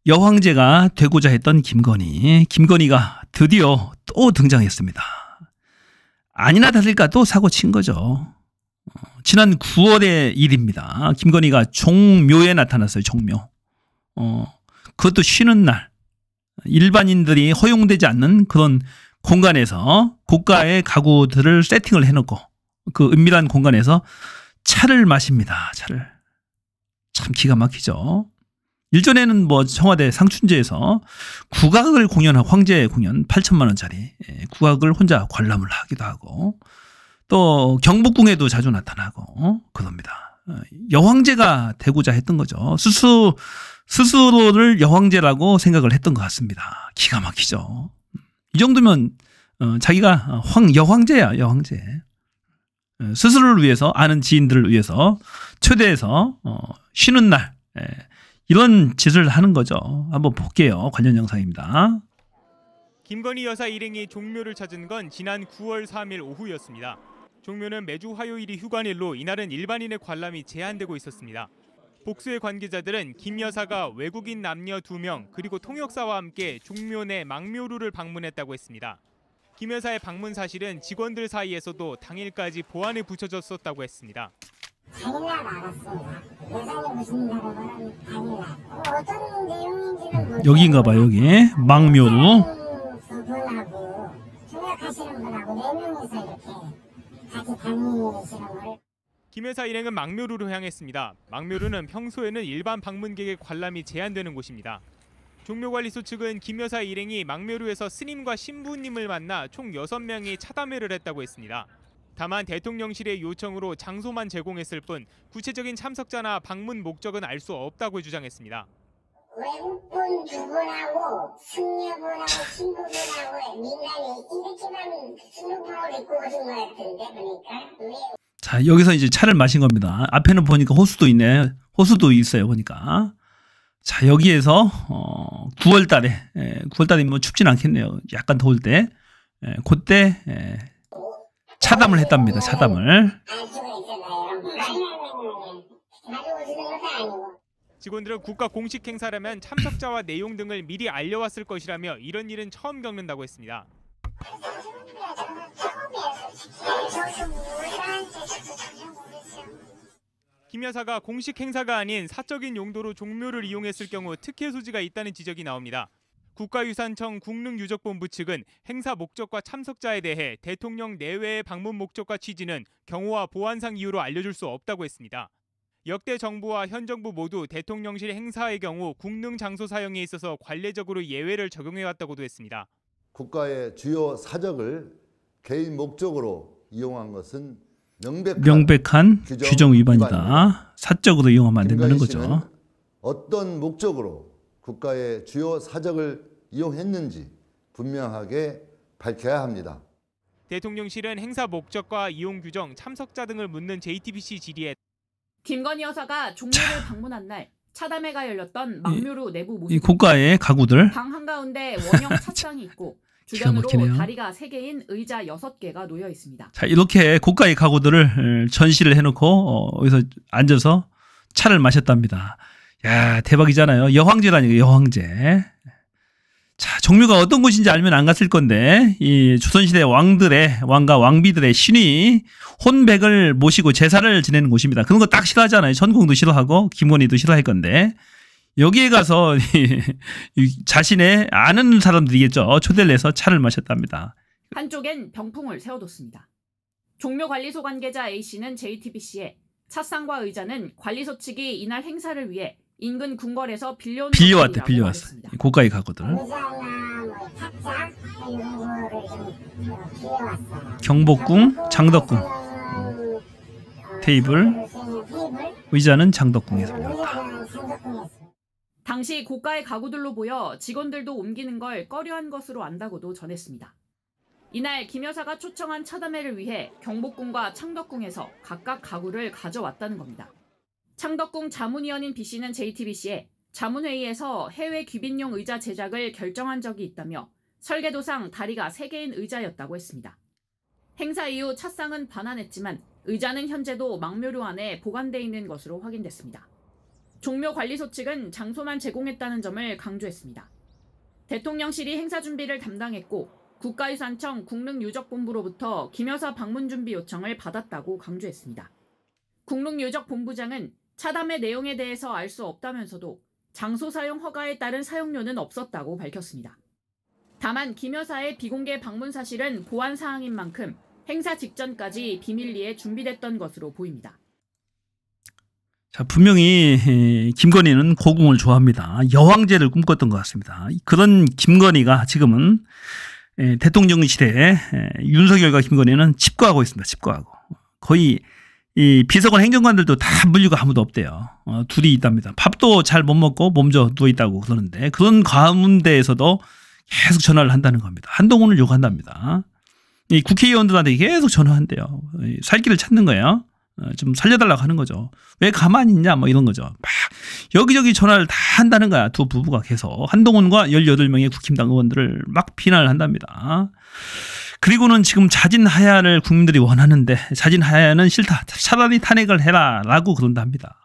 여황제가 되고자 했던 김건희. 김건희가 드디어 또 등장했습니다. 아니나 다를까 또 사고 친 거죠. 지난 9월의 일입니다. 김건희가 종묘에 나타났어요. 종묘. 그것도 쉬는 날. 일반인들이 허용되지 않는 그런 공간에서 고가의 가구들을 세팅을 해놓고 그 은밀한 공간에서 차를 마십니다. 차를. 참 기가 막히죠. 일전에는 뭐 청와대 상춘제에서 국악을 공연하고 황제 공연 8천만 원짜리 국악을 혼자 관람을 하기도 하고 또 경복궁에도 자주 나타나고 그럽니다. 여황제가 되고자 했던 거죠. 스스로를 여황제라고 생각을 했던 것 같습니다. 기가 막히죠. 이 정도면 자기가 여황제야, 여황제. 스스로를 위해서, 아는 지인들을 위해서 초대해서 쉬는 날 이런 짓을 하는 거죠. 한번 볼게요. 관련 영상입니다. 김건희 여사 일행이 종묘를 찾은 건 지난 9월 3일 오후였습니다. 종묘는 매주 화요일이 휴관일로 이날은 일반인의 관람이 제한되고 있었습니다. 복수의 관계자들은 김 여사가 외국인 남녀 2명 그리고 통역사와 함께 종묘 내 망묘루를 방문했다고 했습니다. 김 여사의 방문 사실은 직원들 사이에서도 당일까지 보안에 붙여졌었다고 했습니다. 당일날 알았습니다. 여사님 오신다는 거는 당일날. 어떤 내용인지는 여기인가 봐요. 여기 망묘루. 두 분하고 통역하시는 분하고 4명이서 이렇게 같이 다니시는 걸. 김 여사 일행은 망묘루로 향했습니다. 망묘루는 평소에는 일반 방문객의 관람이 제한되는 곳입니다. 종묘관리소 측은 김 여사 일행이 망묘루에서 스님과 신부님을 만나 총 6명이 차담회를 했다고 했습니다. 다만 대통령실의 요청으로 장소만 제공했을 뿐 구체적인 참석자나 방문 목적은 알 수 없다고 주장했습니다. 외국분 2분하고 승려분하고 신부분하고 민간이 이렇게만 수능복을 입고 오신 것 같은데 보니까. 자, 여기서 이제 차를 마신 겁니다. 앞에는 보니까 호수도 있네. 호수도 있어요, 보니까. 자, 여기에서 9월 달에 9월 달에 뭐 춥진 않겠네요. 약간 더울 때. 그때 차담을 했답니다. 차담을. 직원들은 국가 공식 행사라면 참석자와 내용 등을 미리 알려왔을 것이라며 이런 일은 처음 겪는다고 했습니다. 김 여사가 공식 행사가 아닌 사적인 용도로 종묘를 이용했을 경우 특혜 소지가 있다는 지적이 나옵니다. 국가유산청 국능유적본부 측은 행사 목적과 참석자에 대해 대통령 내외의 방문 목적과 취지는 경호와 보안상 이유로 알려줄 수 없다고 했습니다. 역대 정부와 현 정부 모두 대통령실 행사의 경우 국능 장소 사용에 있어서 관례적으로 예외를 적용해왔다고도 했습니다. 국가의 주요 사적을 개인 목적으로 이용한 것은 명백한 규정 위반이다. 사적으로 이용하면 안 된다는 거죠. 어떤 목적으로 국가의 주요 사적을 이용했는지 분명하게 밝혀야 합니다. 대통령실은 행사 목적과 이용 규정, 참석자 등을 묻는 JTBC 질의에 김건희 여사가 종묘를 방문한 날 차담회가 열렸던 망묘루 내부 모습. 이 고가의 가구들. 방 한가운데 원형 찻상이 있고 주변으로 다리가 3개인 의자 6개가 놓여 있습니다. 자, 이렇게 고가의 가구들을 전시를 해놓고 여기서 앉아서 차를 마셨답니다. 야, 대박이잖아요. 여황제라니까, 여황제. 자, 종묘가 어떤 곳인지 알면 안 갔을 건데 이 조선시대 왕과 왕비들의 신이 혼백을 모시고 제사를 지내는 곳입니다. 그런 거 딱 싫어하잖아요. 천공도 싫어하고 김건희도 싫어할 건데 여기에 가서 자신의 아는 사람들이겠죠. 초대를 해서 차를 마셨답니다. 한쪽엔 병풍을 세워뒀습니다. 종묘관리소 관계자 A씨는 JTBC에 찻상과 의자는 관리소 측이 이날 행사를 위해 인근 궁궐에서 빌려왔대. 고가의 가구들. 경복궁, 장덕궁. 테이블, 의자는 장덕궁에서 빌려왔다. 당시 고가의 가구들로 보여 직원들도 옮기는 걸 꺼려한 것으로 안다고도 전했습니다. 이날 김 여사가 초청한 차담회를 위해 경복궁과 창덕궁에서 각각 가구를 가져왔다는 겁니다. 창덕궁 자문위원인 B씨는 JTBC에 자문회의에서 해외 귀빈용 의자 제작을 결정한 적이 있다며 설계도상 다리가 3개인 의자였다고 했습니다. 행사 이후 찻상은 반환했지만 의자는 현재도 망묘루 안에 보관돼 있는 것으로 확인됐습니다. 종묘관리소 측은 장소만 제공했다는 점을 강조했습니다. 대통령실이 행사 준비를 담당했고 국가유산청 국릉유적본부로부터 김 여사 방문 준비 요청을 받았다고 강조했습니다. 국릉유적본부장은 차담의 내용에 대해서 알 수 없다면서도 장소 사용 허가에 따른 사용료는 없었다고 밝혔습니다. 다만 김 여사의 비공개 방문 사실은 보안 사항인 만큼 행사 직전까지 비밀리에 준비됐던 것으로 보입니다. 자, 분명히 김건희는 고궁을 좋아합니다. 여왕제를 꿈꿨던 것 같습니다. 그런 김건희가 지금은 대통령실에 윤석열과 김건희는 칩거하고 있습니다. 칩거하고. 거의 이 비서관 행정관들도 다 물리고 아무도 없대요. 둘이 있답니다. 밥도 잘 못 먹고 몸져 누워 있다고 그러는데 그런 가운데에서도 계속 전화를 한다는 겁니다. 한동훈을 욕한답니다. 이 국회의원들한테 계속 전화한대요. 살 길을 찾는 거예요. 좀 살려달라고 하는 거죠. 왜 가만히 있냐 뭐 이런 거죠. 막 여기저기 전화를 다 한다는 거야. 두 부부가 계속 한동훈과 18명의 국힘당 의원들을 막 비난을 한답니다. 그리고는 지금 자진 하야를 국민들이 원하는데 자진 하야는 싫다. 차라리 탄핵을 해라 라고 그런답니다.